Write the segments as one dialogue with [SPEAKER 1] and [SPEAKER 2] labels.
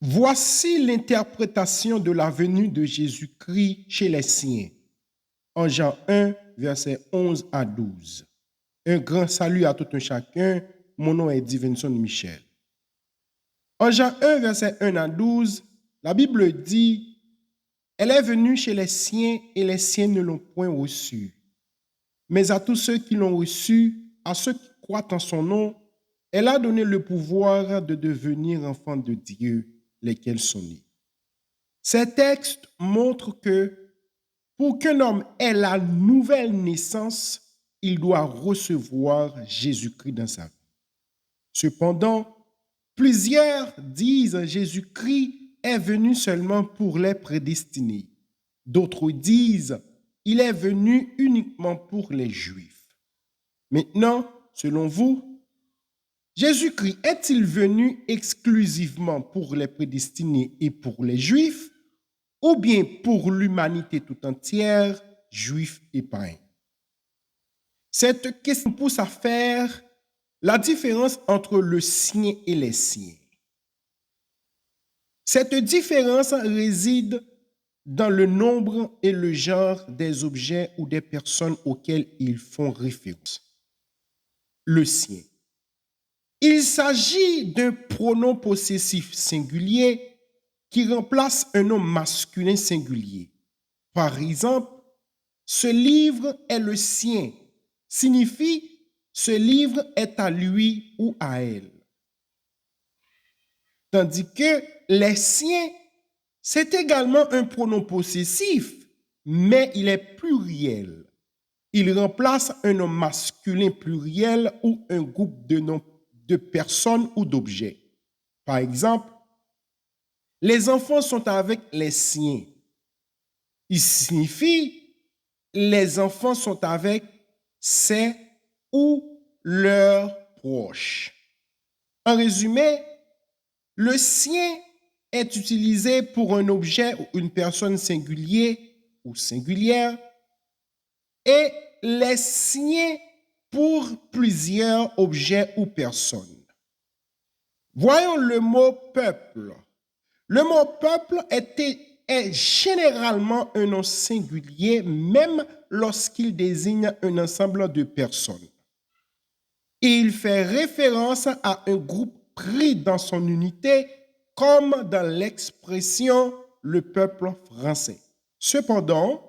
[SPEAKER 1] Voici l'interprétation de la venue de Jésus-Christ chez les siens. En Jean 1, versets 11 à 12. Un grand salut à tout un chacun. Mon nom est Divinson Michel. En Jean 1, versets 1 à 12, la Bible dit « Elle est venue chez les siens et les siens ne l'ont point reçue. Mais à tous ceux qui l'ont reçue, à ceux qui croient en son nom, elle a donné le pouvoir de devenir enfants de Dieu, lesquels sont nés. » Ces textes montrent que pour qu'un homme ait la nouvelle naissance, il doit recevoir Jésus-Christ dans sa vie. Cependant, plusieurs disent Jésus-Christ est venu seulement pour les prédestinés. D'autres disent il est venu uniquement pour les Juifs. Maintenant, selon vous, Jésus-Christ est-il venu exclusivement pour les prédestinés et pour les Juifs, ou bien pour l'humanité tout entière, Juifs et païens? Cette question pousse à faire la différence entre le sien et les siens. Cette différence réside dans le nombre et le genre des objets ou des personnes auxquelles ils font référence. Le sien. Il s'agit d'un pronom possessif singulier qui remplace un nom masculin singulier. Par exemple, ce livre est le sien, signifie ce livre est à lui ou à elle. Tandis que les siens, c'est également un pronom possessif, mais il est pluriel. Il remplace un nom masculin pluriel ou un groupe de noms de personnes ou d'objets. Par exemple, les enfants sont avec les siens. Il signifie les enfants sont avec ses ou leurs proches. En résumé, le sien est utilisé pour un objet ou une personne singulier ou singulière et les siens pour plusieurs objets ou personnes. Voyons le mot peuple. Le mot peuple est généralement un nom singulier, même lorsqu'il désigne un ensemble de personnes. Il fait référence à un groupe pris dans son unité, comme dans l'expression le peuple français. Cependant,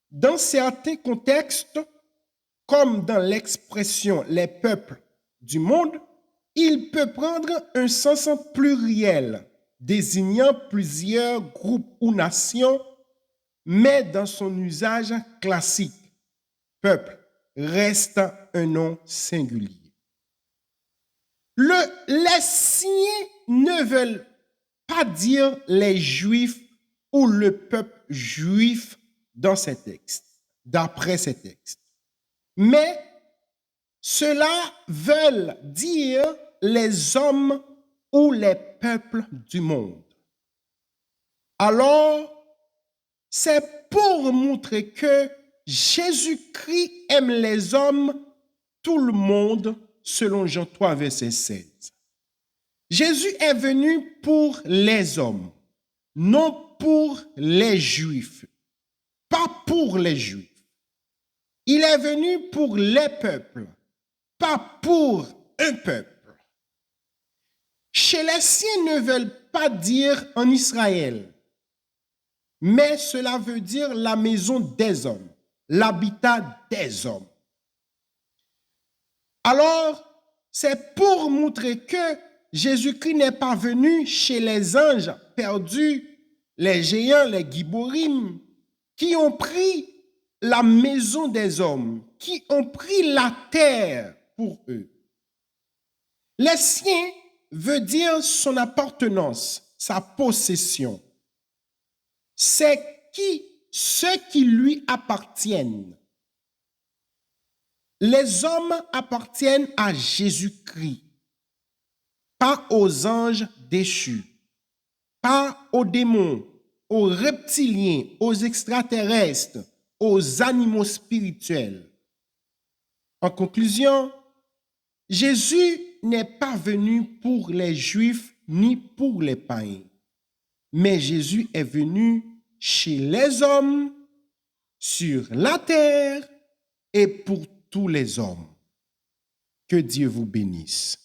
[SPEAKER 1] dans certains contextes, comme dans l'expression les peuples du monde, il peut prendre un sens pluriel, désignant plusieurs groupes ou nations, mais dans son usage classique, peuple reste un nom singulier. Les siens ne veulent pas dire les Juifs ou le peuple juif dans ces textes, d'après ces textes. Mais cela veut dire les hommes ou les peuples du monde. Alors, c'est pour montrer que Jésus-Christ aime les hommes, tout le monde, selon Jean 3, verset 16. Jésus est venu pour les hommes, non pour les Juifs, pas pour les Juifs. Il est venu pour les peuples, pas pour un peuple. Chez les siens ne veulent pas dire en Israël, mais cela veut dire la maison des hommes, l'habitat des hommes. Alors, c'est pour montrer que Jésus-Christ n'est pas venu chez les anges perdus, les géants, les giborim, qui ont pris la maison des hommes, qui ont pris la terre pour eux. Les siens veut dire son appartenance, sa possession. C'est ceux qui lui appartiennent. Les hommes appartiennent à Jésus-Christ, pas aux anges déchus, pas aux démons, aux reptiliens, aux extraterrestres, aux animaux spirituels. En conclusion, Jésus n'est pas venu pour les Juifs ni pour les païens. mais Jésus est venu chez les hommes, sur la terre et pour tous les hommes. Que Dieu vous bénisse.